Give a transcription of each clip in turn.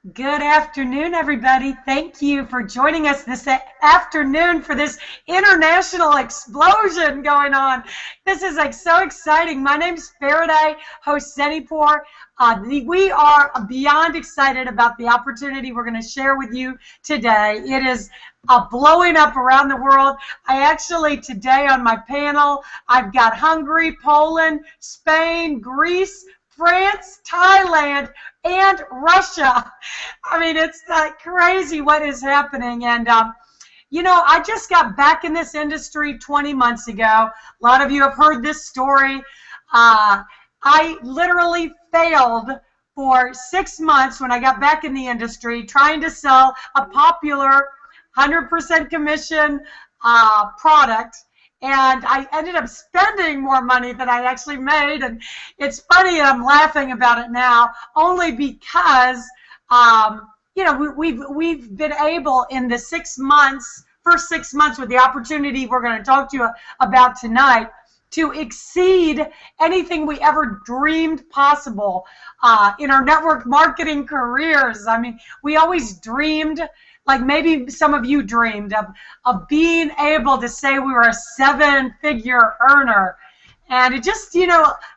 Good afternoon, everybody. Thank you for joining us this afternoon for this international explosion going on. This is so exciting. My name's Faraday, host Zenipur. We are beyond excited about the opportunity we're going to share with you today. It is blowing up around the world. I actually, today on my panel, I've got Hungary, Poland, Spain, Greece, France, Thailand, and Russia. I mean, it's crazy what is happening. And, I just got back in this industry 20 months ago. A lot of you have heard this story. I literally failed for 6 months when I got back in the industry trying to sell a popular 100% commission product. And I ended up spending more money than I actually made. And it's funny, I'm laughing about it now, only because, we've been able in the 6 months, first 6 months with the opportunity we're going to talk to you about tonight, to exceed anything we ever dreamed possible in our network marketing careers. I mean, we always dreamed, like maybe some of you dreamed of being able to say we were a 7-figure earner. And it just,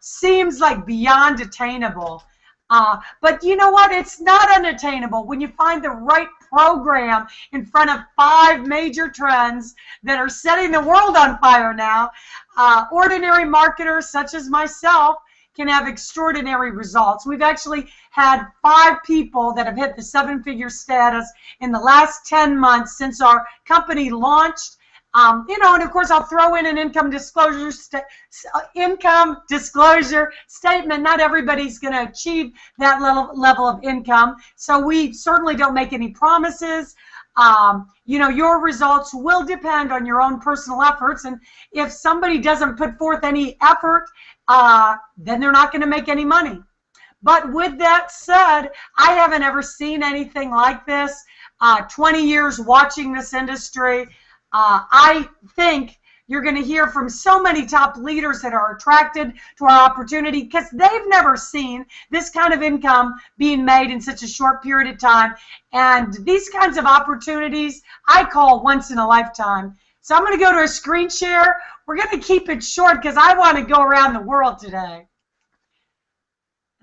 seems like beyond attainable. But you know what? It's not unattainable when you find the right program in front of 5 major trends that are setting the world on fire now. Ordinary marketers such as myself can have extraordinary results. We've actually had 5 people that have hit the 7-figure status in the last 10 months since our company launched. And of course I'll throw in an income disclosure statement. Not everybody's going to achieve that level of income, so we certainly don't make any promises. Your results will depend on your own personal efforts, and if somebody doesn't put forth any effort, then they're not going to make any money. But with that said, I haven't ever seen anything like this. 20 years watching this industry. I think you're going to hear from so many top leaders that are attracted to our opportunity because they've never seen this kind of income being made in such a short period of time. And these kinds of opportunities I call once in a lifetime. So I'm going to go to a screen share. We're going to keep it short because I want to go around the world today.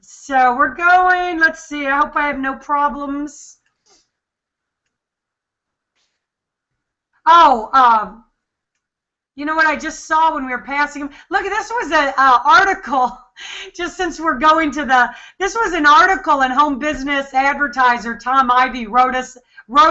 So we're going, let's see, I hope I have no problems. Oh, you know what I just saw when we were passing them? Look, this was an article, just since we're going to this was an article in Home Business Advertiser. Tom Ivy wrote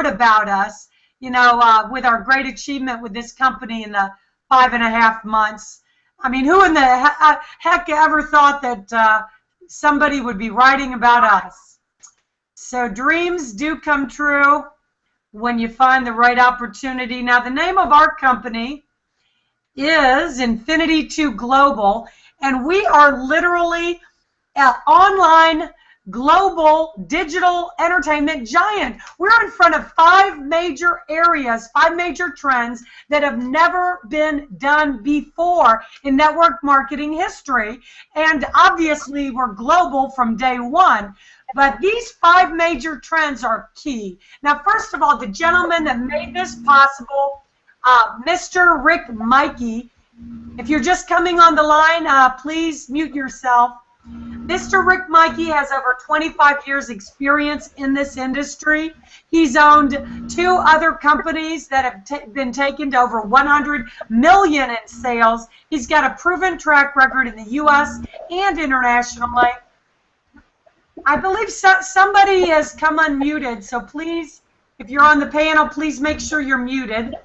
about us, with our great achievement with this company in the 5.5 months. I mean, who in the heck ever thought that somebody would be writing about us? So dreams do come true when you find the right opportunity. Now, the name of our company is i2g Global, and we are literally an online global digital entertainment giant. We're in front of 5 major areas, 5 major trends that have never been done before in network marketing history, and obviously we're global from day one. But these 5 major trends are key. Now, first of all, the gentleman that made this possible, Mr. Rick Mikey. If you're just coming on the line, please mute yourself. Mr. Rick Mikey has over 25 years experience in this industry. He's owned 2 other companies that have been taken to over 100 million in sales. He's got a proven track record in the U.S. and internationally. I believe somebody has come unmuted, so please, if you're on the panel, please make sure you're muted.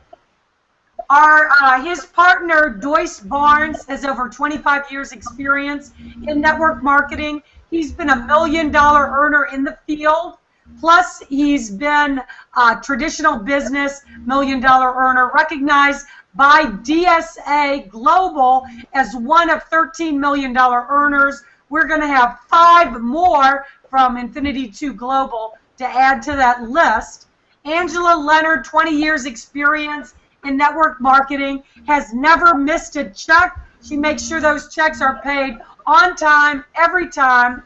His partner, Doyce Barnes, has over 25 years experience in network marketing. He's been $1 million earner in the field. Plus, he's been a traditional business $1 million earner, recognized by DSA Global as one of 13 $1 million earners. We're going to have 5 more from i2g Global to add to that list. Angela Leonard, 20 years experience in network marketing, has never missed a check. She makes sure those checks are paid on time, every time.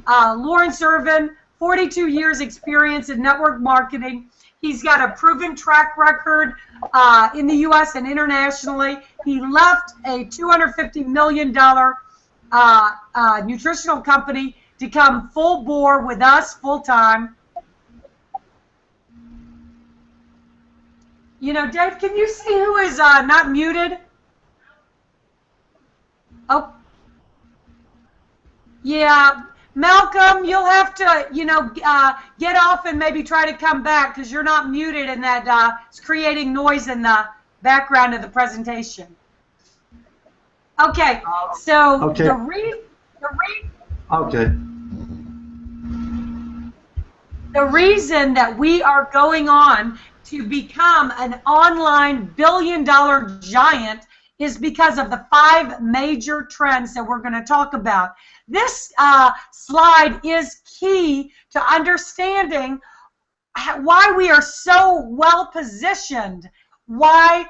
Lawrence Irvin, 42 years experience in network marketing. He's got a proven track record in the U.S. and internationally. He left a $250 million nutritional company to come full bore with us full time. You know, Dave, can you see who is not muted? Oh, yeah. Malcolm, you'll have to, you know, get off and maybe try to come back because you're not muted and that it's creating noise in the background of the presentation. Okay, so okay. The reason that we are going on to become an online billion-dollar giant is because of the 5 major trends that we're going to talk about. This slide is key to understanding why we are so well positioned. Why,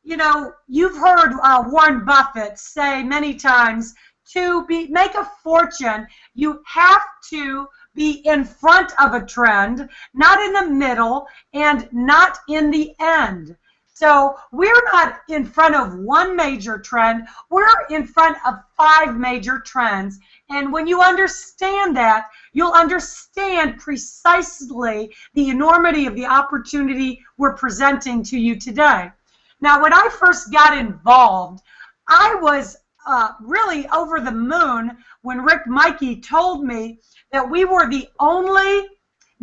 you know, you've heard Warren Buffett say many times, to make a fortune, you have to be in front of a trend, not in the middle and not in the end. So we're not in front of one major trend, we're in front of 5 major trends. And when you understand that, you'll understand precisely the enormity of the opportunity we're presenting to you today. Now, when I first got involved, I was really over the moon when Rick Mikey told me that we were the only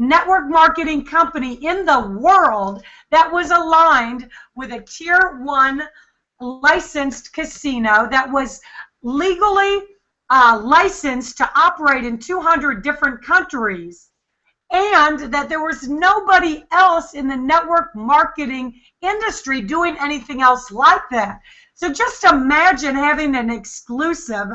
network marketing company in the world that was aligned with a Tier 1 licensed casino that was legally licensed to operate in 200 different countries, and that there was nobody else in the network marketing industry doing anything else like that. So just imagine having an exclusive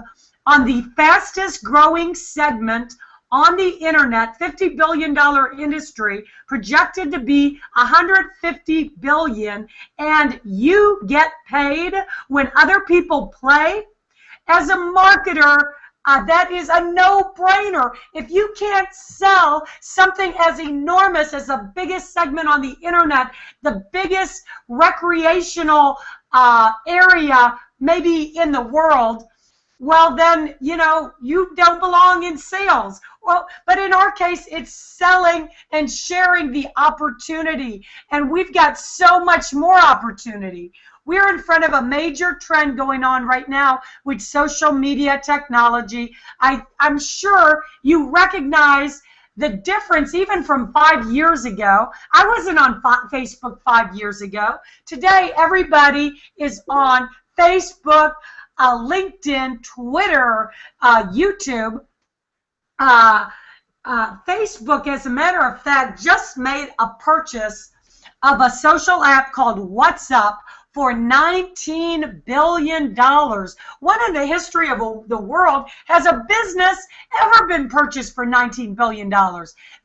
on the fastest growing segment on the internet, $50 billion industry, projected to be $150 billion, and you get paid when other people play. As a marketer, that is a no-brainer. If you can't sell something as enormous as the biggest segment on the internet, the biggest recreational area maybe in the world, well then, you know, you don't belong in sales. Well, but in our case, it's selling and sharing the opportunity. And we've got so much more opportunity. We're in front of a major trend going on right now with social media technology. I'm sure you recognize the difference even from 5 years ago. I wasn't on Facebook 5 years ago. Today, everybody is on Facebook, LinkedIn, Twitter, YouTube. Facebook, as a matter of fact, just made a purchase of a social app called WhatsApp for $19 billion. When in the history of the world has a business ever been purchased for $19 billion?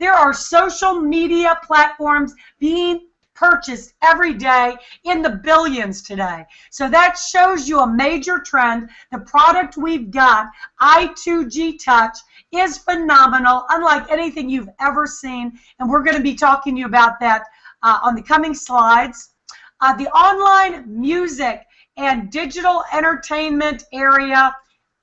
There are social media platforms being purchased every day in the billions today. So that shows you a major trend. The product we've got, i2g Touch, is phenomenal, unlike anything you've ever seen. And we're going to be talking to you about that on the coming slides. The online music and digital entertainment area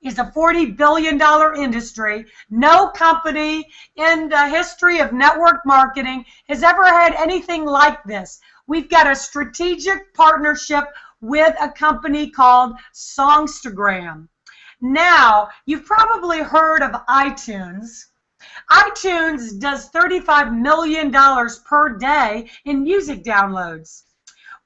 is a $40 billion industry. No company in the history of network marketing has ever had anything like this. We've got a strategic partnership with a company called Songstagram. Now, you've probably heard of iTunes. iTunes does $35 million per day in music downloads.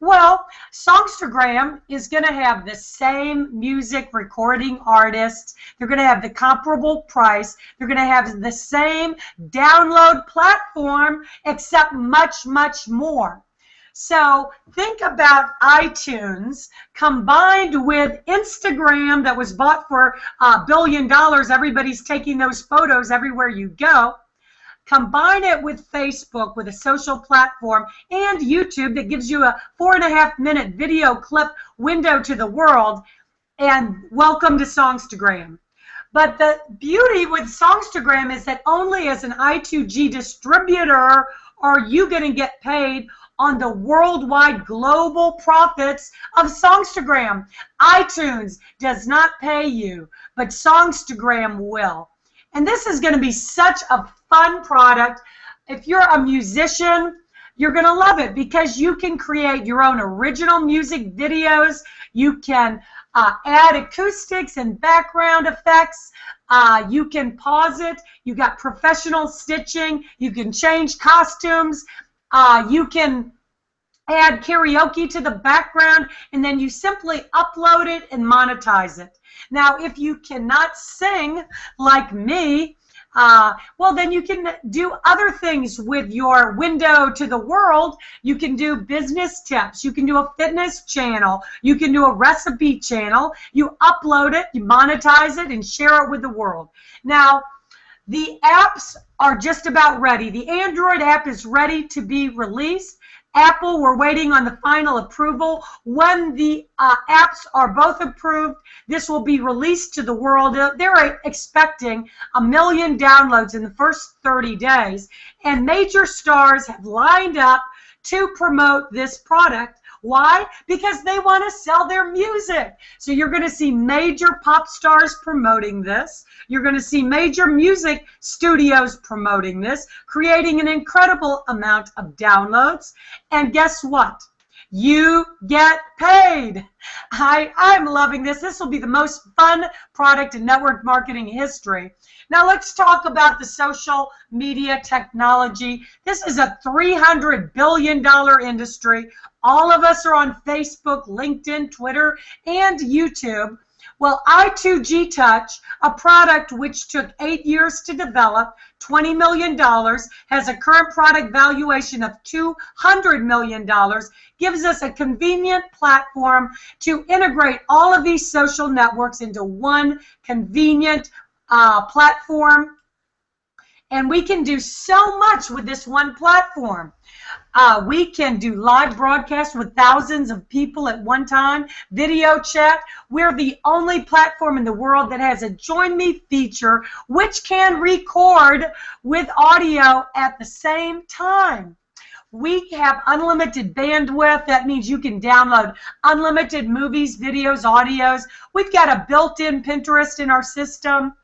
Well, Songstagram is going to have the same music recording artists. They're going to have the comparable price. They're going to have the same download platform, except much, much more. So think about iTunes combined with Instagram that was bought for $1 billion. Everybody's taking those photos everywhere you go. Combine it with Facebook, with a social platform, and YouTube that gives you a 4.5-minute video clip window to the world, and welcome to Songstagram. But the beauty with Songstagram is that only as an i2g distributor are you going to get paid on the worldwide global profits of Songstagram. iTunes does not pay you, but Songstagram will. And this is going to be such a fun product. If you're a musician, you're going to love it because you can create your own original music videos. You can add acoustics and background effects. You can pause it. You got professional stitching. You can change costumes. You can add karaoke to the background, and then you simply upload it and monetize it. Now, if you cannot sing like me, well, then you can do other things with your window to the world. You can do business tips. You can do a fitness channel. You can do a recipe channel. You upload it, you monetize it, and share it with the world. Now, the apps are just about ready. The Android app is ready to be released. Apple, we're waiting on the final approval. When the apps are both approved, this will be released to the world. They're expecting 1 million downloads in the first 30 days, and major stars have lined up to promote this product. Why? Because they want to sell their music. So you're going to see major pop stars promoting this. You're going to see major music studios promoting this, creating an incredible amount of downloads. And guess what? You get paid. I'm loving this. This will be the most fun product in network marketing history. Now let's talk about the social media technology. This is a $300 billion industry. All of us are on Facebook, LinkedIn, Twitter, and YouTube. Well, i2g Touch, a product which took 8 years to develop, $20 million, has a current product valuation of $200 million, gives us a convenient platform to integrate all of these social networks into one convenient platform. And we can do so much with this one platform. We can do live broadcasts with thousands of people at one time, video chat. We're the only platform in the world that has a Join Me feature, which can record with audio at the same time. We have unlimited bandwidth. That means you can download unlimited movies, videos, audios. We've got a built-in Pinterest in our system.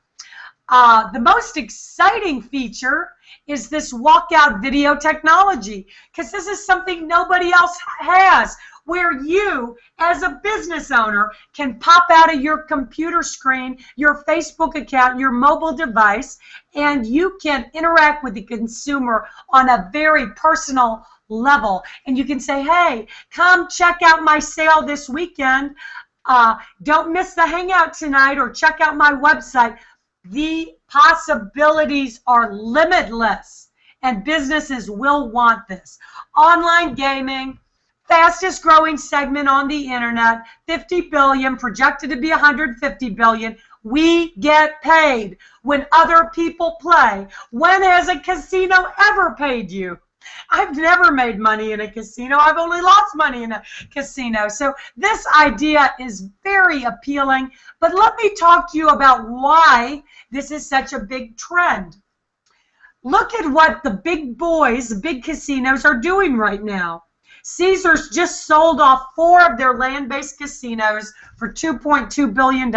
The most exciting feature is this walkout video technology, because this is something nobody else has, where you, as a business owner, can pop out of your computer screen, your Facebook account, your mobile device, and you can interact with the consumer on a very personal level. And you can say, hey, come check out my sale this weekend. Don't miss the hangout tonight, or check out my website. The possibilities are limitless, and businesses will want this. Online gaming, fastest growing segment on the internet, 50 billion, projected to be 150 billion. We get paid when other people play. When has a casino ever paid you? I've never made money in a casino. I've only lost money in a casino. So this idea is very appealing. But let me talk to you about why this is such a big trend. Look at what the big boys, the big casinos, are doing right now. Caesars just sold off 4 of their land-based casinos for $2.2 billion.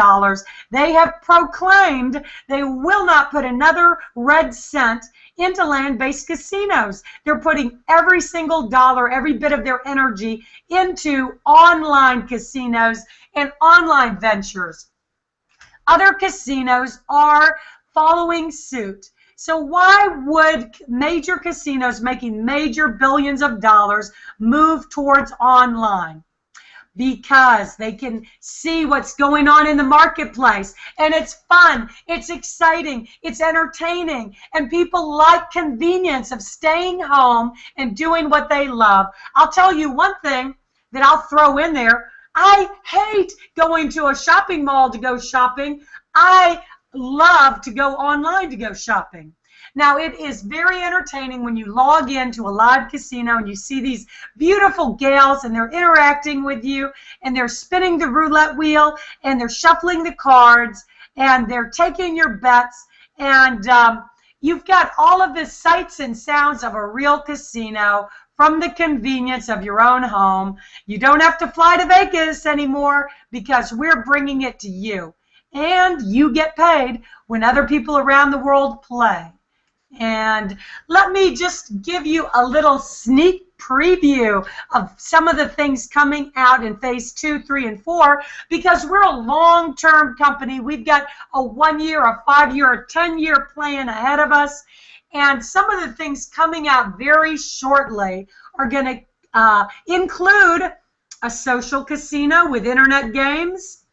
They have proclaimed they will not put another red cent into land-based casinos. They're putting every single dollar, every bit of their energy into online casinos and online ventures. Other casinos are following suit. So why would major casinos making major billions of dollars move towards online? Because they can see what's going on in the marketplace, and it's fun, it's exciting, it's entertaining, and people like convenience of staying home and doing what they love. I'll tell you one thing that I'll throw in there. I hate going to a shopping mall to go shopping. I love to go online to go shopping. Now, it is very entertaining when you log into a live casino and you see these beautiful gals, and they're interacting with you, and they're spinning the roulette wheel, and they're shuffling the cards, and they're taking your bets, and you've got all of the sights and sounds of a real casino from the convenience of your own home. You don't have to fly to Vegas anymore because we're bringing it to you. And you get paid when other people around the world play. And let me just give you a little sneak preview of some of the things coming out in phase 2, 3, and 4, because we're a long-term company. We've got a 1-year, a 5-year, a 10-year plan ahead of us. And some of the things coming out very shortly are going to include a social casino with internet games.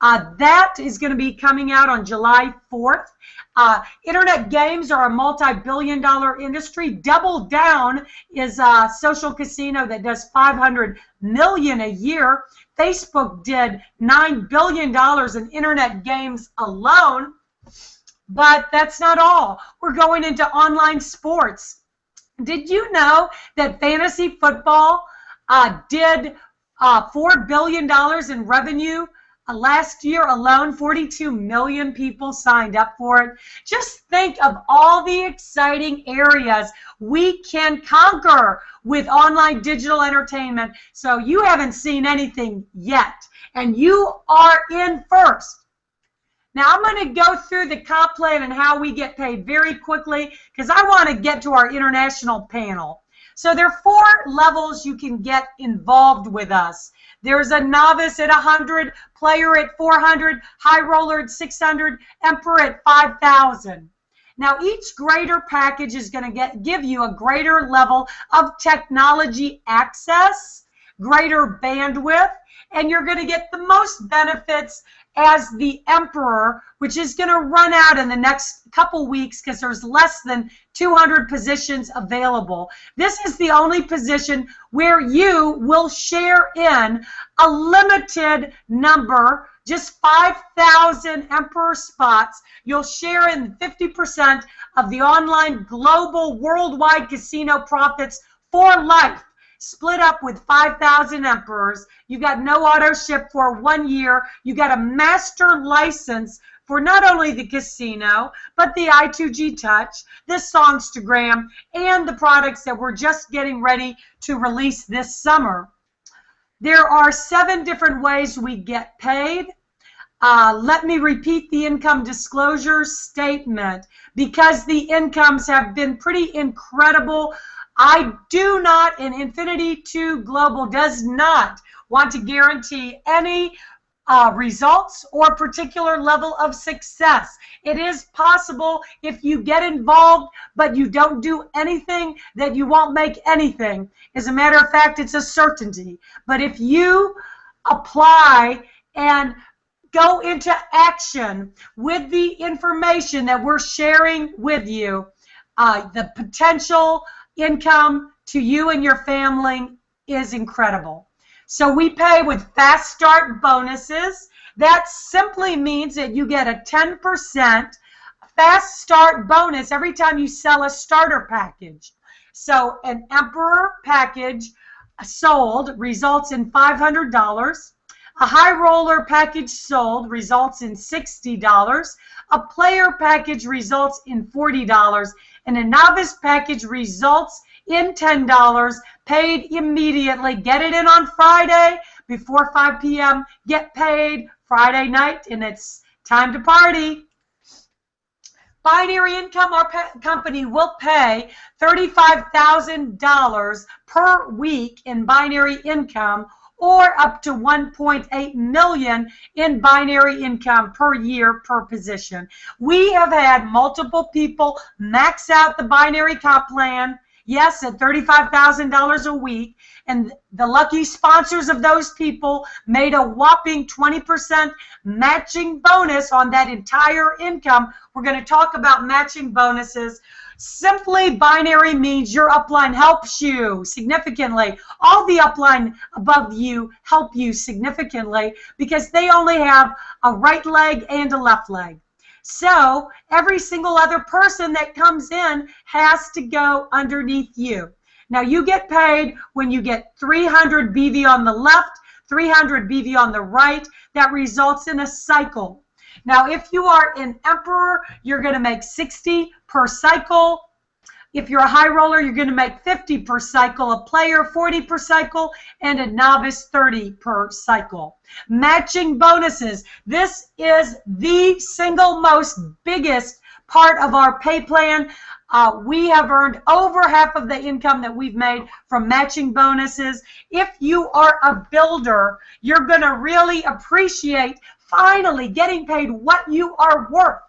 That is going to be coming out on July 4th. Internet games are a multi-billion-dollar industry. Double Down is a social casino that does $500 million a year. Facebook did $9 billion in internet games alone. But that's not all. We're going into online sports. Did you know that fantasy football did $4 billion in revenue? Last year alone, 42 million people signed up for it. Just think of all the exciting areas we can conquer with online digital entertainment. So you haven't seen anything yet, and you are in first. Now, I'm going to go through the comp plan and how we get paid very quickly because I want to get to our international panel. So there are 4 levels you can get involved with us. There's a novice at 100, player at 400, high roller at 600, emperor at 5,000. Now, each greater package is going to give you a greater level of technology access, greater bandwidth, and you're going to get the most benefits as the emperor, which is going to run out in the next couple weeks because there's less than 200 positions available. This is the only position where you will share in a limited number, just 5,000 emperor spots. You'll share in 50% of the online global worldwide casino profits for life, split up with 5,000 emperors. You got no auto ship for 1 year. You got a master license for not only the casino, but the i2g Touch, the Songstagram, and the products that we're just getting ready to release this summer. There are 7 different ways we get paid. Let me repeat the income disclosure statement because the incomes have been pretty incredible. I do not, and Infinity 2 Global does not want to guarantee any results or particular level of success. It is possible if you get involved but you don't do anything that you won't make anything. As a matter of fact, it's a certainty. But if you apply and go into action with the information that we're sharing with you, the potential income to you and your family is incredible. So we pay with fast start bonuses. That simply means that you get a 10% fast start bonus every time you sell a starter package. So an Emperor package sold results in $500. A high roller package sold results in $60. A player package results in $40. And a novice package results in $10, paid immediately. Get it in on Friday before 5 p.m. Get paid Friday night, and it's time to party. Binary Income, our company will pay $35,000 per week in binary income, or up to $1.8 million in binary income per year per position. We have had multiple people max out the binary comp plan, yes, at $35,000 a week, and the lucky sponsors of those people made a whopping 20% matching bonus on that entire income. We're going to talk about matching bonuses. Simply binary means your upline helps you significantly. All the upline above you help you significantly because they only have a right leg and a left leg. So every single other person that comes in has to go underneath you. Now you get paid when you get 300 BV on the left, 300 BV on the right. That results in a cycle. Now, if you are an emperor, you're going to make 60 per cycle. If you're a high roller, you're going to make 50 per cycle, a player 40 per cycle, and a novice 30 per cycle. Matching bonuses. This is the single most biggest part of our pay plan. We have earned over half of the income that we've made from matching bonuses. If you are a builder, you're going to really appreciate finally getting paid what you are worth.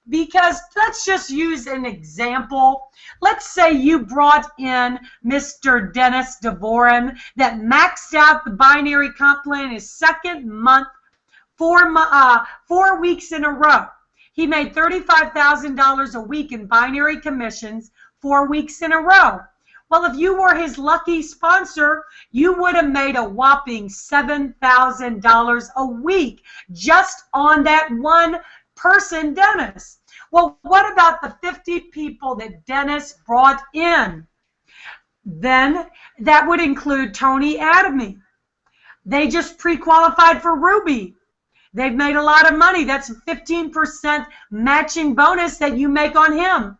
Because let's just use an example. Let's say you brought in Mr. Dennis DeVoren that maxed out the binary comp plan his second month, 4 weeks in a row. He made $35,000 a week in binary commissions 4 weeks in a row. Well, if you were his lucky sponsor, you would have made a whopping $7,000 a week just on that one person, Dennis. Well, what about the 50 people that Dennis brought in? Then that would include Tony Adamy. They just pre-qualified for Ruby. They've made a lot of money. That's a 15% matching bonus that you make on him.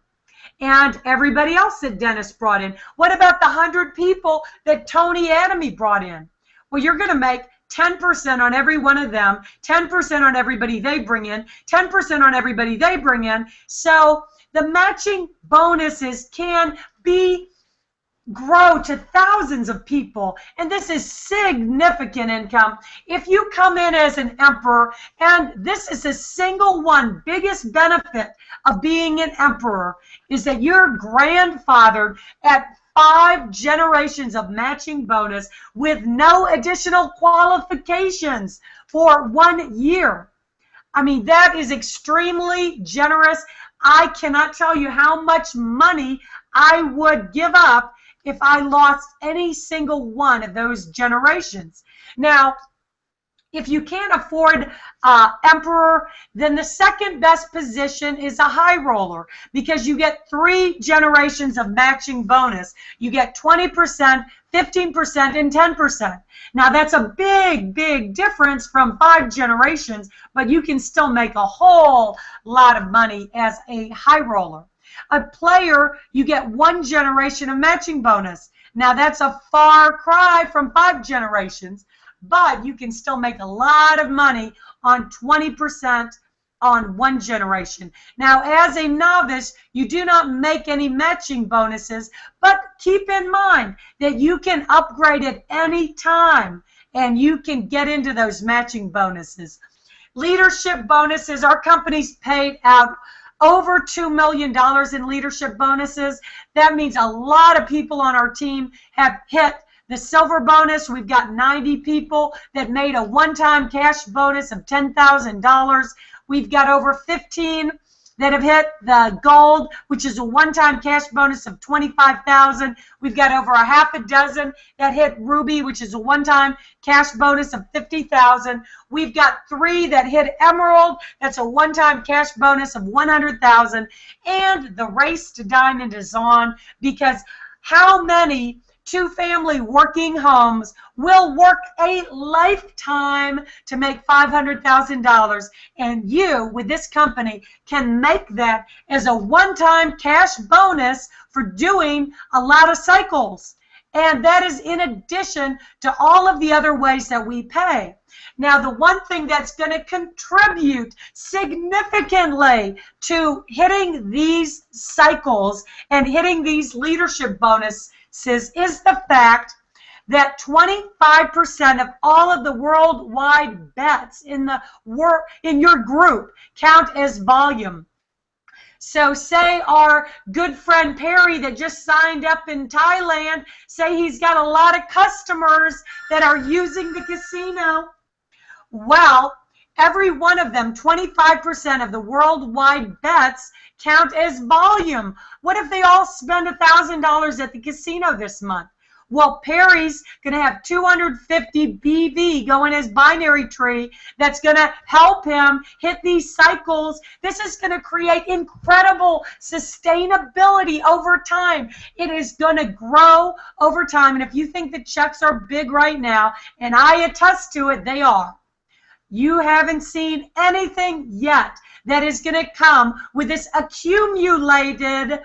And everybody else that Dennis brought in. What about the 100 people that Tony Adamy brought in? Well, you're going to make 10% on every one of them, 10% on everybody they bring in, 10% on everybody they bring in. So the matching bonuses can grow to thousands of people, and this is significant income. If you come in as an emperor, and this is the single one biggest benefit of being an emperor, is that you're grandfathered at 5 generations of matching bonus with no additional qualifications for 1 year. I mean, that is extremely generous. I cannot tell you how much money I would give up if I lost any single one of those generations. Now, if you can't afford emperor, then the second best position is a high roller, because you get 3 generations of matching bonus. You get 20%, 15%, and 10%. Now, that's a big, big difference from 5 generations, but you can still make a whole lot of money as a high roller. A player, you get 1 generation of matching bonus. Now, that's a far cry from 5 generations, but you can still make a lot of money on 20% on 1 generation. Now, as a novice, you do not make any matching bonuses, but keep in mind that you can upgrade at any time, and you can get into those matching bonuses. Leadership bonuses, our company's paid out over $2 million in leadership bonuses. That means a lot of people on our team have hit the silver bonus. We've got 90 people that made a one-time cash bonus of $10,000. We've got over 15 that have hit the gold, which is a one-time cash bonus of $25,000. We've got over a half a dozen that hit ruby, which is a one-time cash bonus of $50,000. We've got 3 that hit emerald. That's a one-time cash bonus of $100,000. And the race to diamond is on, because how many 2-family working homes will work a lifetime to make $500,000, and you, with this company, can make that as a one-time cash bonus for doing a lot of cycles. And that is in addition to all of the other ways that we pay. Now, the one thing that's going to contribute significantly to hitting these cycles and hitting these leadership bonuses is the fact that 25% of all of the worldwide bets in your group count as volume. So say our good friend Perry that just signed up in Thailand, say he's got a lot of customers that are using the casino. Well, every one of them, 25% of the worldwide bets count as volume. What if they all spend $1,000 at the casino this month? Well, Perry's going to have 250 BV go in his binary tree that's going to help him hit these cycles. This is going to create incredible sustainability over time. It is going to grow over time. And if you think the checks are big right now, and I attest to it, they are. You haven't seen anything yet that is going to come with this accumulated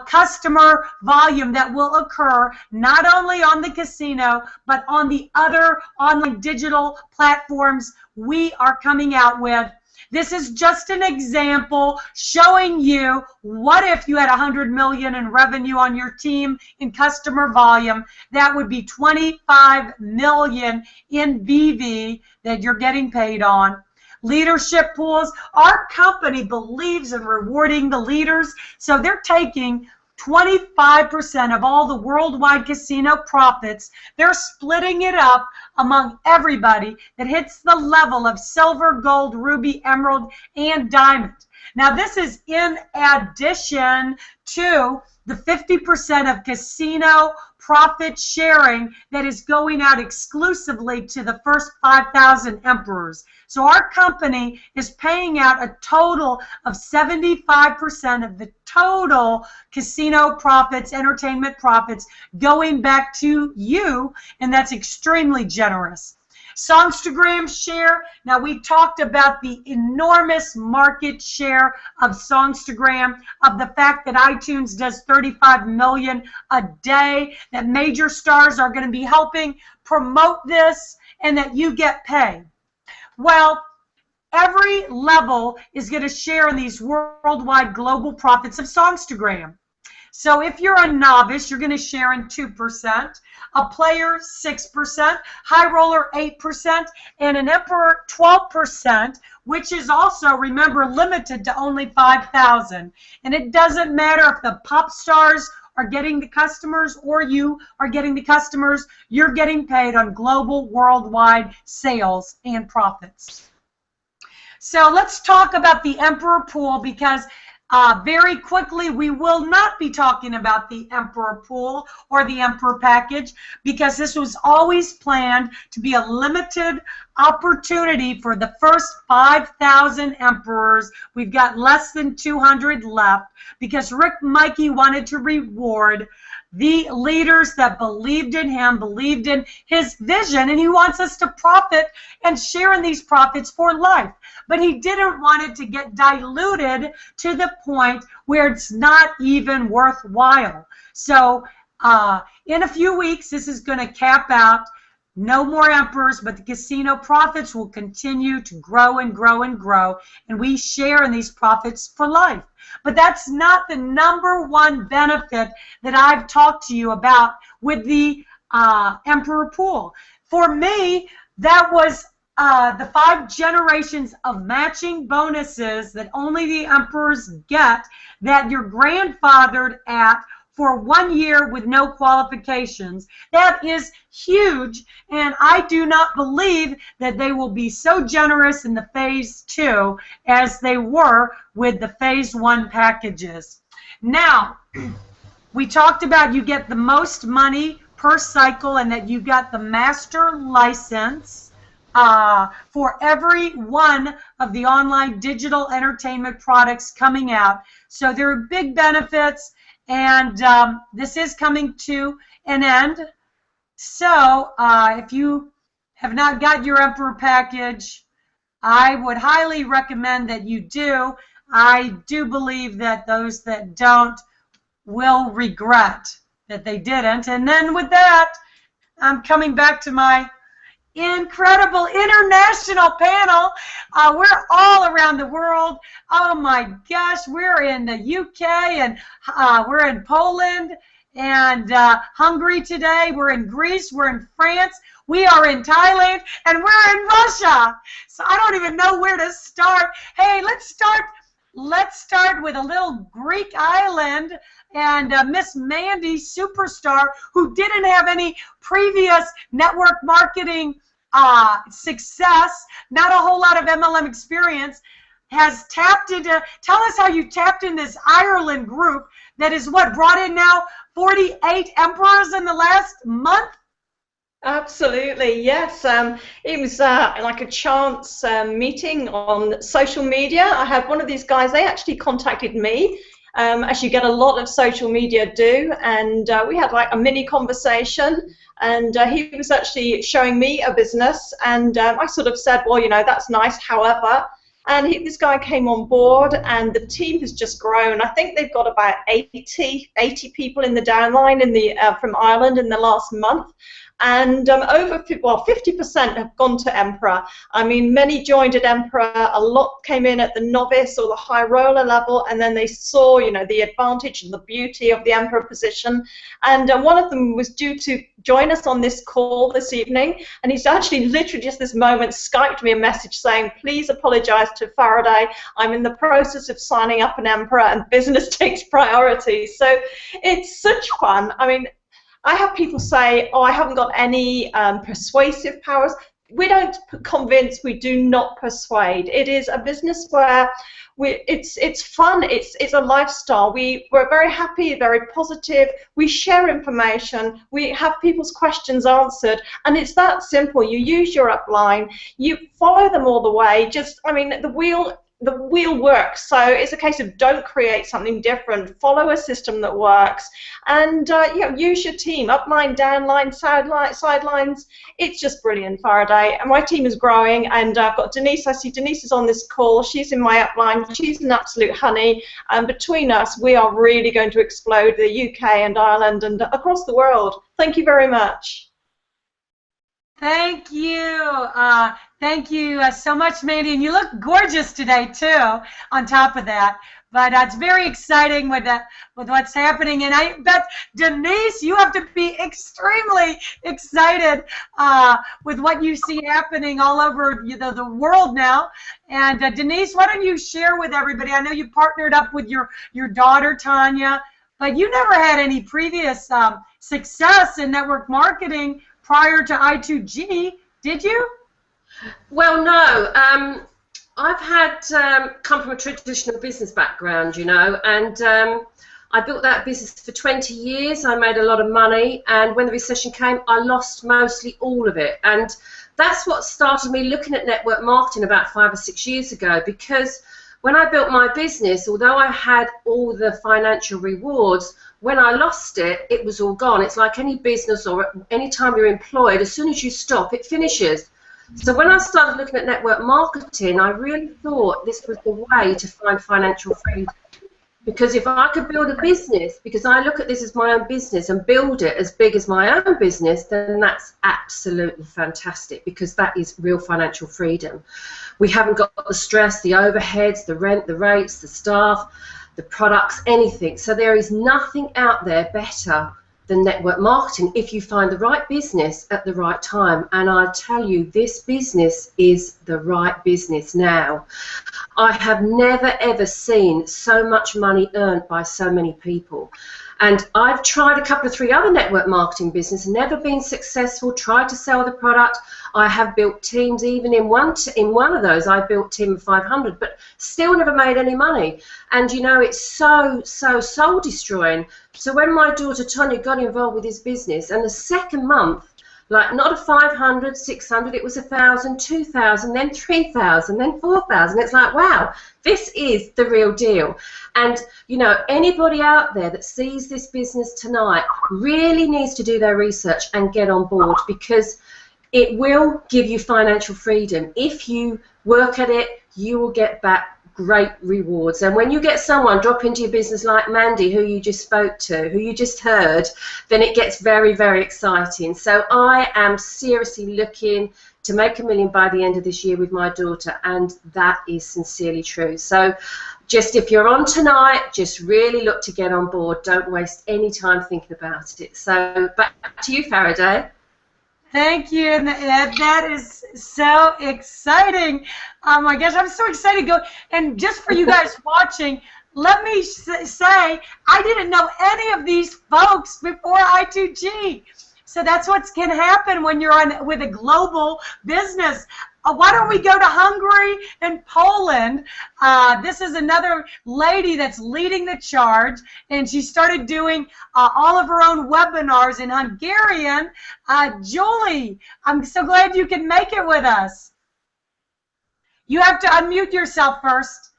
customer volume that will occur not only on the casino, but on the other online digital platforms we are coming out with. This is just an example showing you what if you had 100 million in revenue on your team in customer volume. That would be 25 million in BV that you're getting paid on. Leadership pools. Our company believes in rewarding the leaders, so they're taking 25% of all the worldwide casino profits. They're splitting it up among everybody that hits the level of silver, gold, ruby, emerald, and diamond. Now, this is in addition to the 50% of casino profit sharing that is going out exclusively to the first 5,000 emperors. So our company is paying out a total of 75% of the total casino profits, entertainment profits, going back to you, and that's extremely generous. Songstagram share. Now, we talked about the enormous market share of Songstagram, of the fact that iTunes does 35 million a day, that major stars are going to be helping promote this, and that you get paid. Well, every level is going to share in these worldwide global profits of Songstagram. So if you're a novice, you're going to share in 2%, a player 6%, high roller 8%, and an emperor 12%, which is also, remember, limited to only 5,000. And it doesn't matter if the pop stars are getting the customers or you are getting the customers, you're getting paid on global, worldwide sales and profits. So let's talk about the emperor pool, because very quickly, we will not be talking about the Emperor Pool or the Emperor Package, because this was always planned to be a limited opportunity for the first 5,000 emperors. We've got less than 200 left, because Rick Mikey wanted to reward the leaders that believed in him, believed in his vision, and he wants us to profit and share in these profits for life. But he didn't want it to get diluted to the point where it's not even worthwhile. So in a few weeks, this is going to cap out. No more emperors, but the casino profits will continue to grow and grow and grow, and we share in these profits for life. But that's not the number one benefit that I've talked to you about with the Emperor Pool. For me, that was the 5 generations of matching bonuses that only the emperors get, that you're grandfathered at for 1 year with no qualifications. That is huge, and I do not believe that they will be so generous in the phase 2 as they were with the phase 1 packages. Now, we talked about you get the most money per cycle, and that you got the master license for every one of the online digital entertainment products coming out. So there are big benefits, and this is coming to an end. So if you have not got your Emperor package, I would highly recommend that you do. I do believe that those that don't will regret that they didn't. And then with that, I'm coming back to my incredible international panel. We're all around the world. Oh my gosh, we're in the UK, and we're in Poland and Hungary today. We're in Greece, we're in France, we are in Thailand, and we're in Russia. So I don't even know where to start. Hey, let's start with a little Greek island, and Miss Mandy Superstar, who didn't have any previous network marketing success, not a whole lot of MLM experience, has tapped into, tell us how you tapped in this Ireland group that is what, brought in now 48 emperors in the last month? Absolutely, yes. It was like a chance meeting on social media. I had one of these guys, they actually contacted me as you get a lot of social media do. And we had like a mini conversation, and he was actually showing me a business, and I sort of said, well, you know, that's nice, however. And this guy came on board, and the team has just grown. I think they've got about 80 people in the downline from Ireland in the last month. And over 50% have gone to Emperor. I mean, many joined at Emperor. A lot came in at the novice or the high roller level, and then they saw, you know, the advantage and the beauty of the Emperor position. And one of them was due to join us on this call this evening, and he's actually literally just this moment Skyped me a message saying, please apologize to Faraday. I'm in the process of signing up an Emperor, and business takes priority. So it's such fun. I mean, I have people say, oh, I haven't got any persuasive powers. We don't convince, we do not persuade. It is a business where it's fun, it's a lifestyle. We're very happy, very positive. We share information, we have people's questions answered, and it's that simple. You use your upline, you follow them all the way. Just, I mean, the wheel works, so it's a case of don't create something different, follow a system that works, and you know, use your team, upline, downline, sidelines. It's just brilliant, Faraday. And my team is growing, and I've got Denise. I see Denise is on this call. She's in my upline. She's an absolute honey, and between us we are really going to explode the UK and Ireland and across the world. Thank you very much. Thank you. Thank you so much, Mandy. And you look gorgeous today, too, on top of that. But it's very exciting with what's happening. And I bet, Denise, you have to be extremely excited with what you see happening all over the world now. And Denise, why don't you share with everybody? I know you partnered up with your daughter, Tanya, but you never had any previous success in network marketing prior to i2g, did you? Well, no. I've had come from a traditional business background, you know, and I built that business for 20 years. I made a lot of money, and when the recession came, I lost mostly all of it. And that's what started me looking at network marketing about 5 or 6 years ago, because when I built my business, although I had all the financial rewards, when I lost it, it was all gone. It's like any business or any time you're employed, as soon as you stop, it finishes. So when I started looking at network marketing, I really thought this was the way to find financial freedom. Because if I could build a business, because I look at this as my own business, and build it as big as my own business, then that's absolutely fantastic, because that is real financial freedom. We haven't got the stress, the overheads, the rent, the rates, the staff, the products, anything. So there is nothing out there better than network marketing if you find the right business at the right time. And I tell you, this business is the right business now. I have never ever seen so much money earned by so many people. And I've tried a couple of 3 other network marketing businesses, never been successful, tried to sell the product. I have built teams, even in one of those, I built a team of 500, but still never made any money. And you know, it's so soul destroying. So when my daughter Tonya got involved with this business, and the second month, like not a 500, 600, it was 1,000, 2,000, then 3,000, then 4,000. It's like, wow, this is the real deal. And you know, anybody out there that sees this business tonight really needs to do their research and get on board, because it will give you financial freedom. If you work at it, you will get back great rewards. And when you get someone drop into your business like Mandy, who you just spoke to, who you just heard, then it gets very, very exciting. So I am seriously looking to make $1 million by the end of this year with my daughter, and that is sincerely true. So just, if you're on tonight, just really look to get on board. Don't waste any time thinking about it. So back to you, Faraday. Thank you. And that is so exciting. Oh my gosh, I'm so excited to go. And just for you guys watching, let me say, I didn't know any of these folks before i2g. So that's what can happen when you're with a global business. Why don't we go to Hungary and Poland? This is another lady that's leading the charge, and she started doing all of her own webinars in Hungarian. Julie, I'm so glad you can make it with us. You have to unmute yourself first.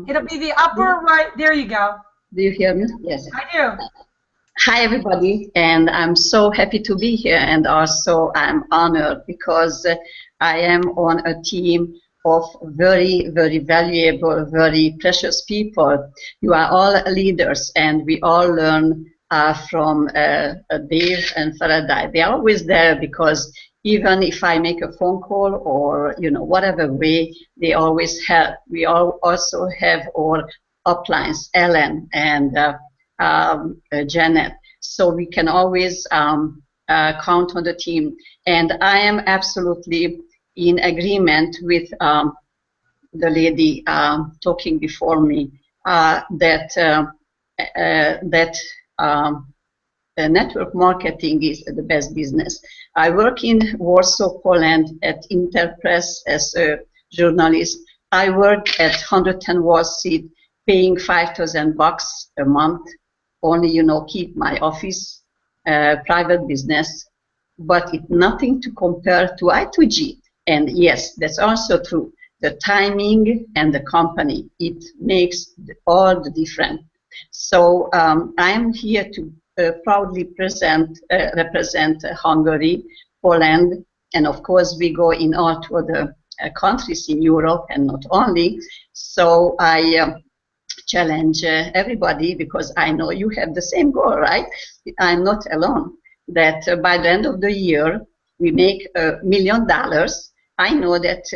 It'll be the upper right. There you go. Do you hear me? Yes. I do. Hi, everybody, and I'm so happy to be here, and also I'm honored because I am on a team of very, very valuable, very precious people. You are all leaders, and we all learn from Dave and Faraday. They are always there because even if I make a phone call or whatever way, they always help. We all also have our uplines, Ellen and Janet, so we can always count on the team. And I am absolutely in agreement with the lady talking before me that network marketing is the best business. I work in Warsaw, Poland at Interpress as a journalist. I work at 110 Wall Street, paying $5,000 a month, only, keep my office, private business, but it's nothing to compare to i2g. And yes, that's also true. The timing and the company, it makes all the difference. So I'm here to proudly represent Hungary, Poland, and of course we go in all to other countries in Europe and not only. So I challenge everybody, because I know you have the same goal, right? I'm not alone. That by the end of the year we make $1 million. I know that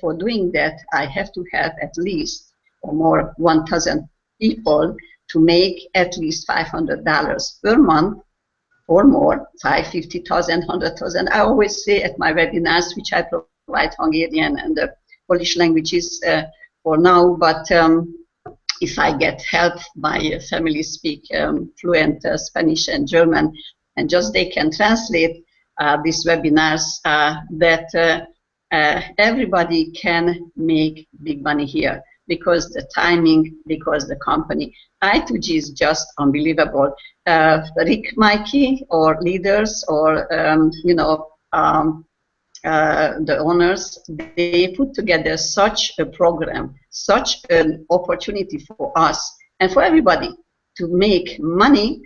for doing that I have to have at least or more 1,000 people to make at least $500 per month or more, 50,000, 100,000. I always say at my webinars, which I provide Hungarian and the Polish languages for now, but if I get help, my family speak fluent Spanish and German, and just they can translate these webinars, that everybody can make big money here, because the timing, because the company. i2g is just unbelievable. Rick, Mikey, or leaders, or the owners, they put together such a program, such an opportunity for us and for everybody to make money,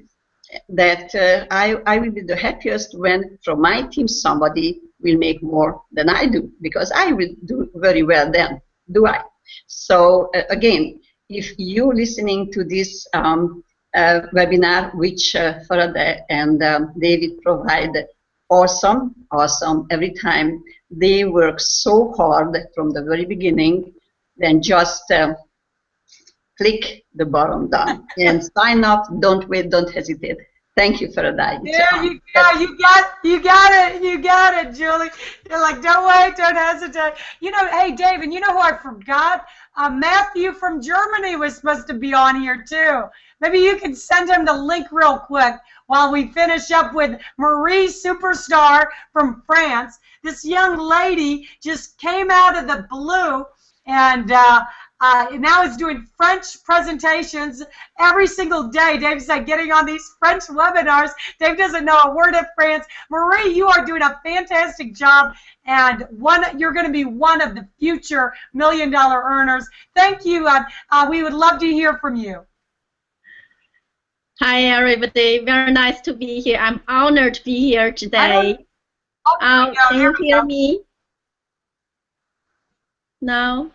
that I will be the happiest when from my team somebody will make more than I do, because I will do very well then, do I? So again, if you're listening to this webinar, which Faraday and David provide, awesome every time. They work so hard from the very beginning. Then just click the button down and sign up. Don't wait, don't hesitate. Thank you, Faraday. Yeah, you got it, Julie. You're like, don't wait, don't hesitate. Hey, Dave, and you know who I forgot? Matthew from Germany was supposed to be on here too. Maybe you can send him the link real quick while we finish up with Marie Superstar from France. This young lady just came out of the blue, and now is doing French presentations every single day. Dave's like getting on these French webinars. Dave doesn't know a word of France. Marie, you are doing a fantastic job, and you're going to be one of the future $1 million earners. Thank you. We would love to hear from you. Hi, everybody. Very nice to be here. I'm honored to be here today. Can you hear me? No?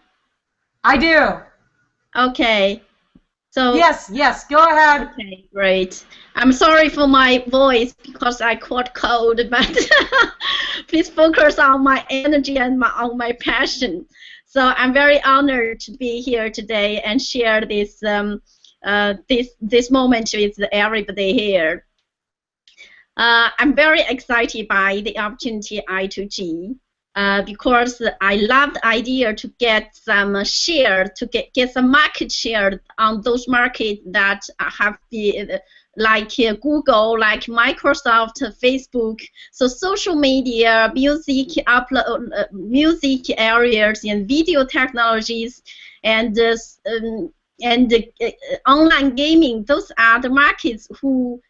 I do. Okay. So yes, go ahead. Okay, great. I'm sorry for my voice because I caught cold, but please focus on my energy and on my passion. So I'm very honored to be here today and share this this moment with everybody here. I'm very excited by the opportunity i2g. Because I love the idea to get some share, to get some market share on those markets that have been like Google, like Microsoft, Facebook. So social media, music music areas, and video technologies, and online gaming. Those are the markets who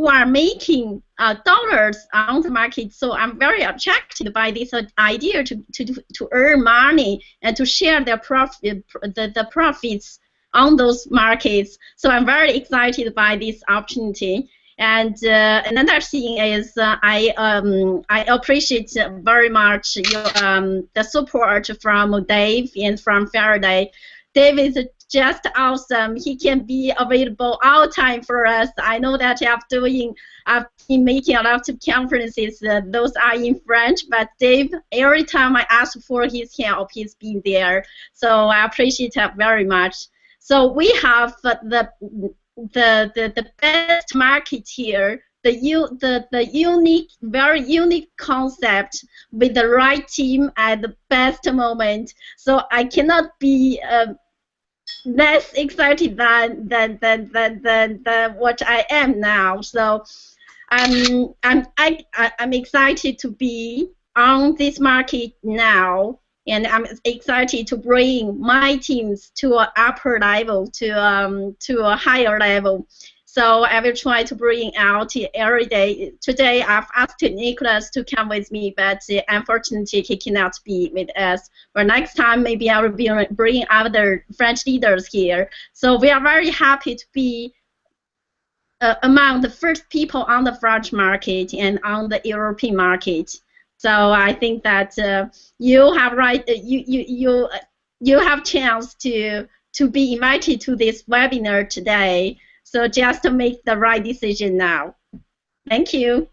are making dollars on the market. So I'm very attracted by this idea to earn money and to share their profits on those markets. So I'm very excited by this opportunity. And another thing is I appreciate very much your, the support from Dave and from Faraday. Dave is just awesome. He can be available all time for us. I know that I've been making a lot of conferences. Those are in French, but Dave, every time I ask for his help, he's been there. So I appreciate it very much. So we have the best market here, the unique, very unique concept with the right team at the best moment. So I cannot be less excited than what I am now. So I'm excited to be on this market now. And I'm excited to bring my teams to an upper level, to a higher level. So I will try to bring out every day. Today I've asked Nicholas to come with me, but unfortunately he cannot be with us. But next time maybe I will be bringing other French leaders here. So we are very happy to be among the first people on the French market and on the European market. So I think that you have you have chance to be invited to this webinar today. So just to make the right decision now. Thank you.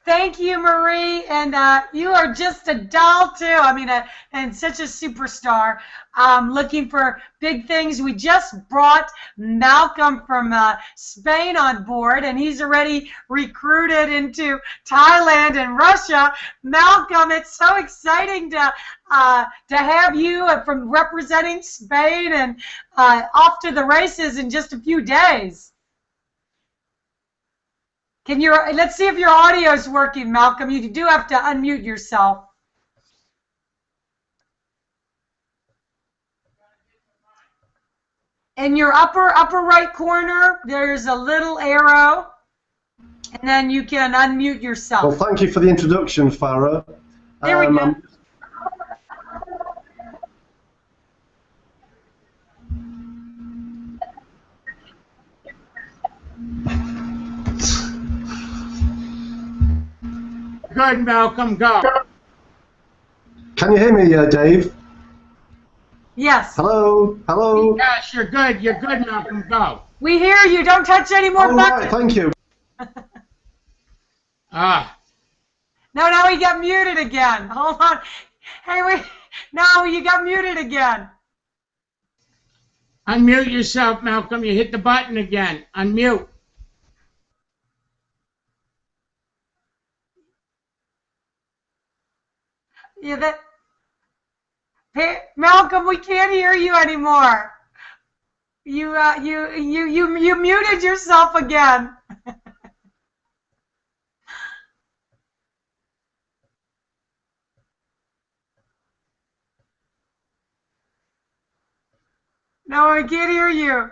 Thank you, Marie, and you are just a doll too. I mean, and such a superstar. Looking for big things. We just brought Malcolm from Spain on board, and he's already recruited into Thailand and Russia. Malcolm, it's so exciting to have you from representing Spain and off to the races in just a few days. Can you? Let's see if your audio is working, Malcolm. You do have to unmute yourself. In your upper right corner, there's a little arrow, and then you can unmute yourself. Well, thank you for the introduction, Farah. There we go. Good, Malcolm, go. Can you hear me, Dave? Yes. Hello? Hello? Yes, you're good. You're good, Malcolm, go. We hear you. Don't touch any more buttons. Right, thank you. No, he got muted again. Hold on. Hey, wait. No, you got muted again. Unmute yourself, Malcolm. You hit the button again. Unmute. Yeah, Malcolm, we can't hear you anymore. You muted yourself again. No, I can't hear you.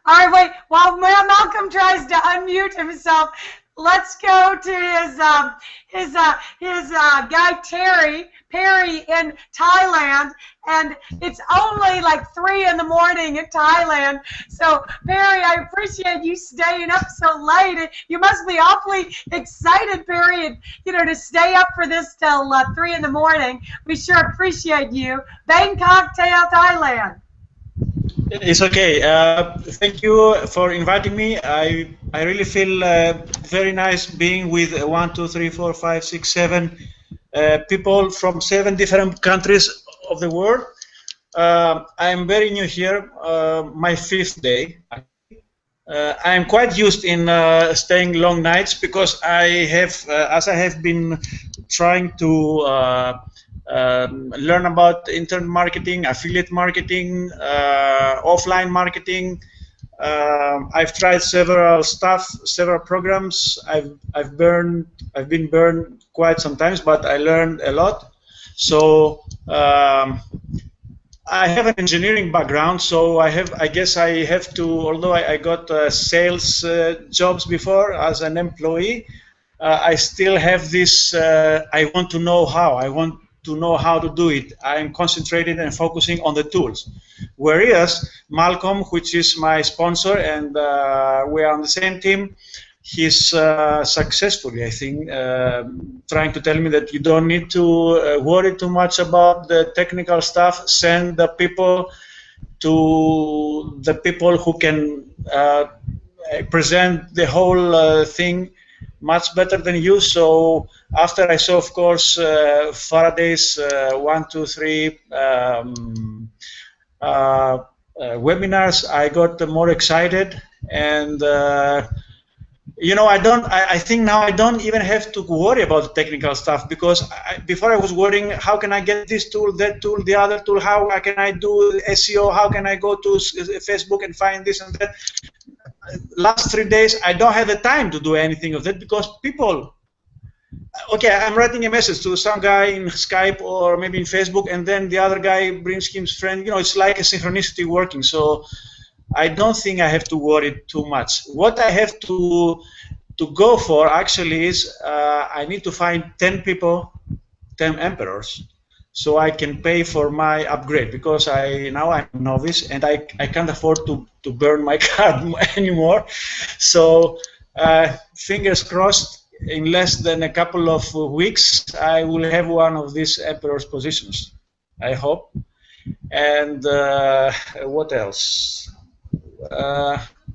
All right, wait. While Malcolm tries to unmute himself, let's go to his guy Perry in Thailand, and it's only like 3 in the morning in Thailand. So Perry, I appreciate you staying up so late. You must be awfully excited, Perry, to stay up for this till 3 in the morning. We sure appreciate you. Bangkok, Thailand. It's okay. Thank you for inviting me. I really feel very nice being with 1, 2, 3, 4, 5, 6, 7 people from 7 different countries of the world. I'm very new here, my 5th day. I'm quite used in staying long nights because I have, as I have been trying to learn about internet marketing, affiliate marketing, offline marketing. I've tried several programs. I've been burned quite sometimes, but I learned a lot. So I have an engineering background, so I guess I have to. Although I got sales jobs before as an employee, I still have this. I want to know how. I want to know how to do it. I'm concentrated and focusing on the tools. Whereas Malcolm, which is my sponsor, and we are on the same team, he's successfully, I think, trying to tell me that you don't need to worry too much about the technical stuff. Send the people to the people who can present the whole thing much better than you. So after I saw, of course, Faraday's 1, 2, 3 webinars, I got more excited, and you know, I think now I don't even have to worry about the technical stuff, because before I was worrying, how can I get this tool, that tool, the other tool, how can I do SEO, how can I go to Facebook and find this and that. Last 3 days, I don't have the time to do anything of that, because people, okay, I'm writing a message to some guy in Skype or maybe in Facebook, and then the other guy brings his friend. You know, it's like a synchronicity working. So I don't think I have to worry too much. What I have to go for actually is I need to find 10 people, 10 emperors, so I can pay for my upgrade, because now I'm a novice and I can't afford to burn my card anymore. So fingers crossed, in less than a couple of weeks I will have one of these emperor's positions, I hope. And what else?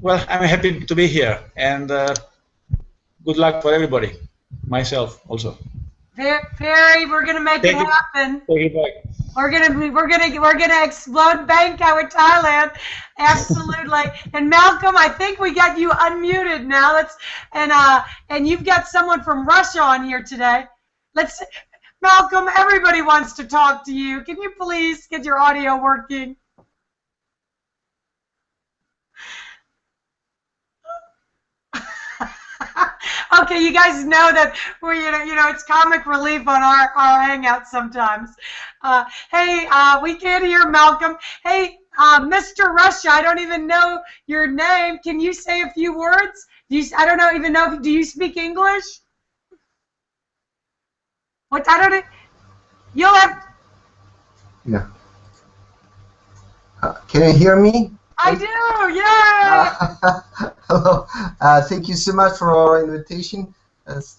Well, I'm happy to be here, and good luck for everybody. Myself also. Perry, we're gonna make it happen. Take it back. We're gonna explode Bangkok with Thailand. Absolutely. And Malcolm, I think we got you unmuted now. And you've got someone from Russia on here today. Malcolm, everybody wants to talk to you. Can you please get your audio working? Okay, you guys know that we, it's comic relief on our hangout sometimes. Hey, we can't hear Malcolm. Hey, Mr. Russia, I don't even know your name. Can you say a few words? I don't even know. Do you speak English? What? I don't. You'll have. Yeah. Can you hear me? I do, yeah. Hello. Thank you so much for our invitation.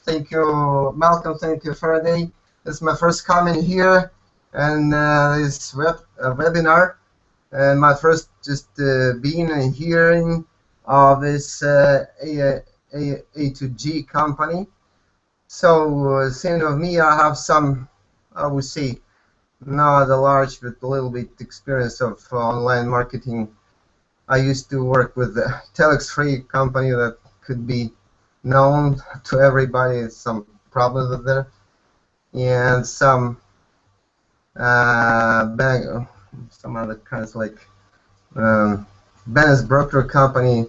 Thank you, Malcolm. Thank you, Faraday. This is my first comment here, and this webinar, and my first just being and hearing of this i2g company. So, same of me, I have some, I would say, not a large, but a little bit experience of online marketing. I used to work with a telex-free company that could be known to everybody. Some problems with there, and some bank, some other kinds like Bennett's broker company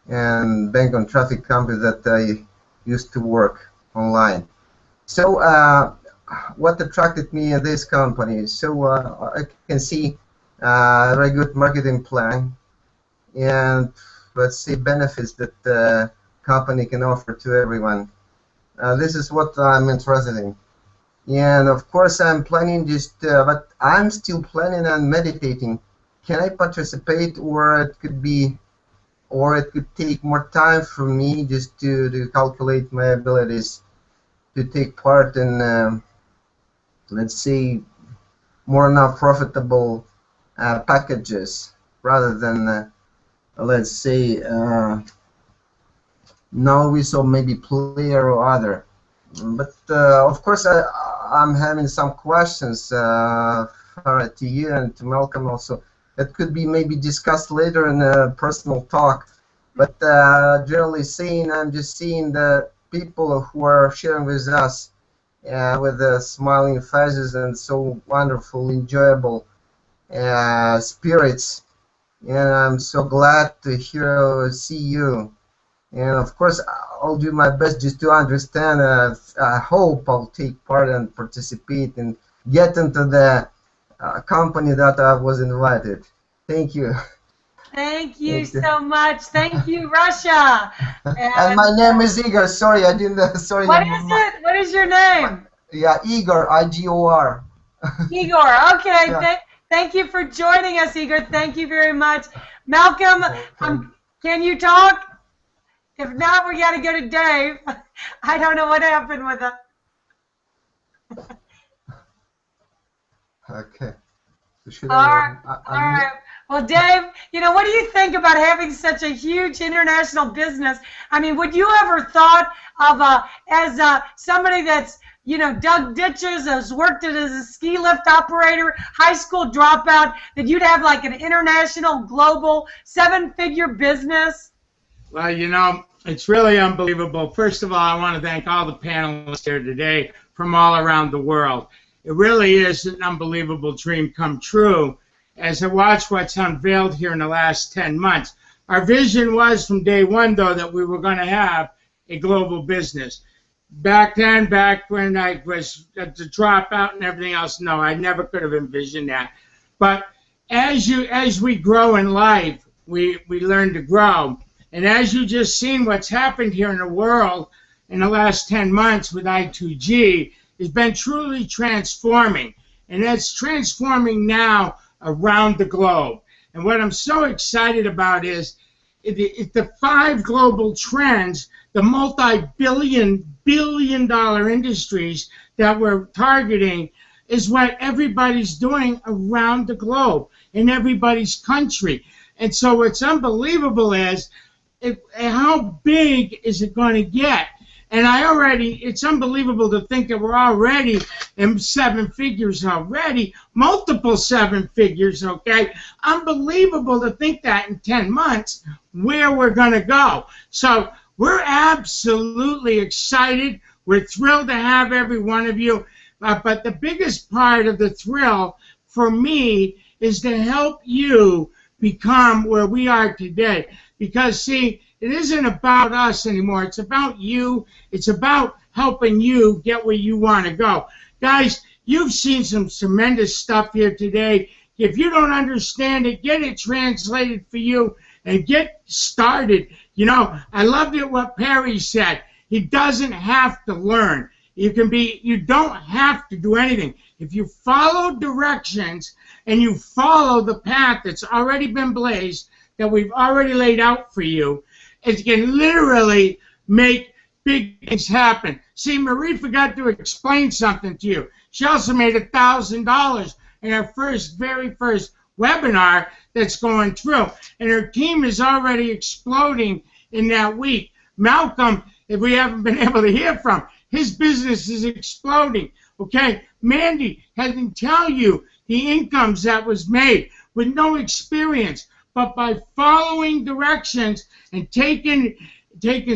and bank on traffic company that I used to work online. So what attracted me in this company? So I can see a very good marketing plan, and let's say benefits that the company can offer to everyone. This is what I'm interested in. And of course I'm planning just, but I'm still planning on meditating. Can I participate, or it could be, or it could take more time for me just to calculate my abilities to take part in, let's say, more now profitable packages rather than let's say novice or maybe player or other. But of course I'm having some questions to you and to Malcolm also that could be maybe discussed later in a personal talk. But generally saying, I'm just seeing the people who are sharing with us with the smiling faces and so wonderful, enjoyable spirits. And I'm so glad to see you. And of course, I'll do my best just to understand. I hope I'll take part and participate and get into the company that I was invited. Thank you. Thank you so much. Thank you, Russia. And my name is Igor. Sorry, I didn't. Sorry. What is it? What is your name? Yeah, Igor. I-G-O-R. Igor, okay. Yeah. Thank you for joining us, Igor. Thank you very much. Malcolm, can you talk? If not, we got to go to Dave. I don't know what happened with it. Okay. So should All right. I All right. Well, Dave, what do you think about having such a huge international business? I mean, would you ever thought of as somebody that's dug ditches, has worked as a ski lift operator, high school dropout, that you'd have like an international, global, 7-figure business? Well, it's really unbelievable. First of all, I want to thank all the panelists here today from all around the world. It really is an unbelievable dream come true as I watch what's unveiled here in the last 10 months. Our vision was from day one, though, that we were going to have a global business. Back when I was at the dropout and everything else, no, I never could have envisioned that. But as we grow in life, we learn to grow. And as you just seen what's happened here in the world in the last 10 months with i2g has been truly transforming. And that's transforming now around the globe. And what I'm so excited about is the 5 global trends, the multi-billion-dollar industries that we're targeting is what everybody's doing around the globe in everybody's country. And so what's unbelievable is how big is it going to get? And it's unbelievable to think that we're already in 7 figures already, multiple 7 figures, okay? Unbelievable to think that in 10 months where we're going to go. So we're absolutely excited. We're thrilled to have every one of you. But the biggest part of the thrill for me is to help you become where we are today. Because, see, it isn't about us anymore. It's about you. It's about helping you get where you want to go. Guys, you've seen some tremendous stuff here today. If you don't understand it, get it translated for you and get started. I loved it what Perry said. He doesn't have to learn. You don't have to do anything. If you follow directions and you follow the path that's already been blazed, that we've already laid out for you, it can literally make big things happen. See, Marie forgot to explain something to you. She also made $1,000 in her very first webinar that's going through. And her team is already exploding in that week. Malcolm, if we haven't been able to hear from, his business is exploding. Okay, Mandy hasn't tell you the incomes that was made with no experience. But by following directions and taking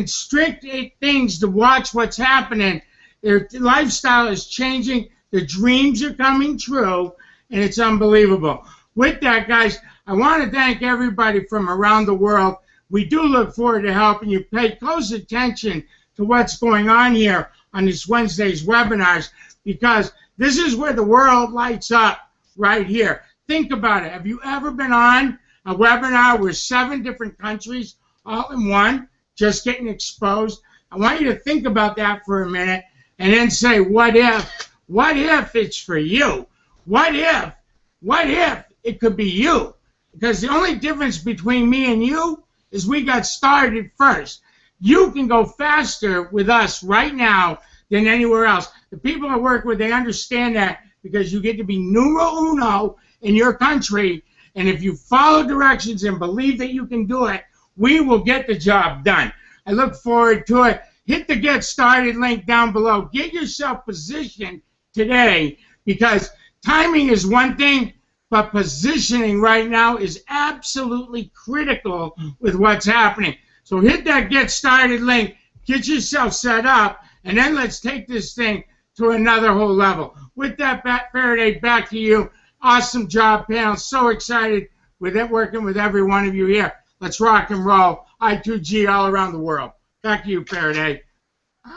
strict things to watch what's happening, their lifestyle is changing, the dreams are coming true, and it's unbelievable. With that, guys, I want to thank everybody from around the world. We do look forward to helping you. Pay close attention to what's going on here on this Wednesday's webinars, because this is where the world lights up right here. Think about it. Have you ever been on a webinar with 7 different countries all in one, just getting exposed? I want you to think about that for a minute and then say, what if? What if it's for you? What if it could be you? Because the only difference between me and you is we got started first. You can go faster with us right now than anywhere else. The people I work with, they understand that because you get to be numero uno in your country. And if you follow directions and believe that you can do it, we will get the job done. I look forward to it. Hit the Get Started link down below. Get yourself positioned today, because timing is one thing, but positioning right now is absolutely critical with what's happening. So hit that Get Started link, get yourself set up, and then let's take this thing to another whole level. With that, Faraday, back to you. Awesome job, panel. So excited with it, working with every one of you here. Let's rock and roll. i2g all around the world. Back to you, Faraday.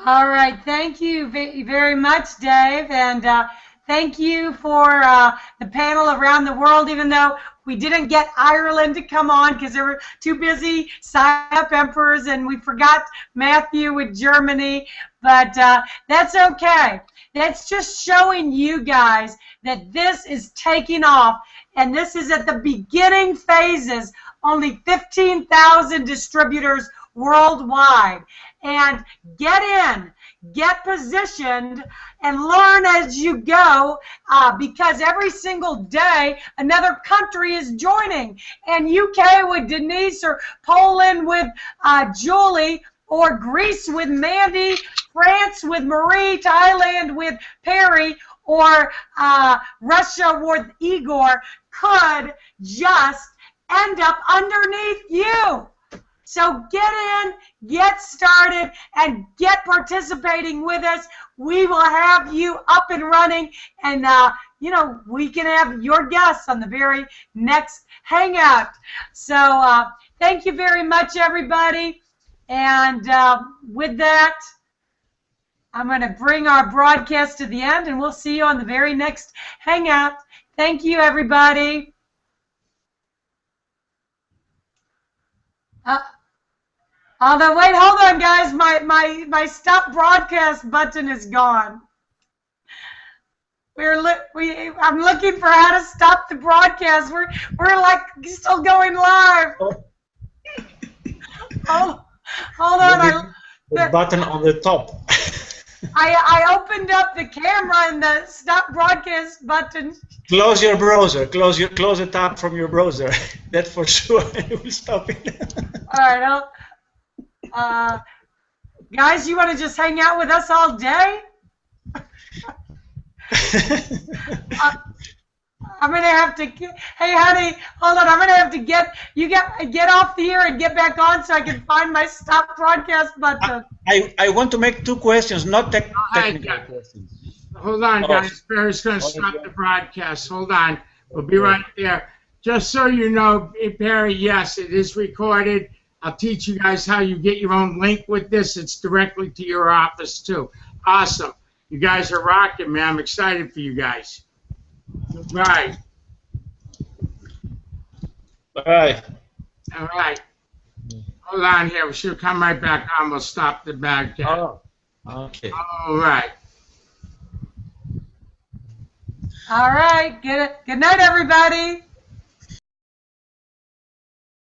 All right. Thank you very much, Dave. And thank you for the panel around the world, even though we didn't get Ireland to come on because they were too busy signing up emperors, and we forgot Matthew with Germany, but that's okay. That's just showing you guys that this is taking off, and this is at the beginning phases, only 15,000 distributors worldwide. And get in, get positioned, and learn as you go, because every single day another country is joining. And UK with Denise, or Poland with Julie, or Greece with Mandy, France with Marie, Thailand with Perry, or Russia with Igor could just end up underneath you. So get in, get started, and get participating with us. We will have you up and running, and you know, we can have your guests on the very next Hangout. So thank you very much, everybody. And with that, I'm going to bring our broadcast to the end, and we'll see you on the very next Hangout. Thank you, everybody. Although, wait, hold on, guys. My stop broadcast button is gone. I'm looking for how to stop the broadcast. We're like still going live. Oh, hold on. The button on the top. I opened up the camera and the stop broadcast button. Close your browser. Close the tab from your browser. That for sure it will stop it. All right. Guys, you want to just hang out with us all day? I'm gonna have to. Hey, honey, hold on. I'm gonna have to get off here and get back on so I can find my stop broadcast button. I want to make two questions, not technical questions. Hold on, guys. Barry's gonna stop the broadcast. Hold on. We'll be right there. Just so you know, Barry, yes, it is recorded. I'll teach you guys how you get your own link with this. It's directly to your office, too. Awesome. You guys are rocking, man. I'm excited for you guys. Right. Bye. All right. Hold on here. We should come right back on. We'll stop the broadcast. Oh, okay. All right. All right. Good night, everybody.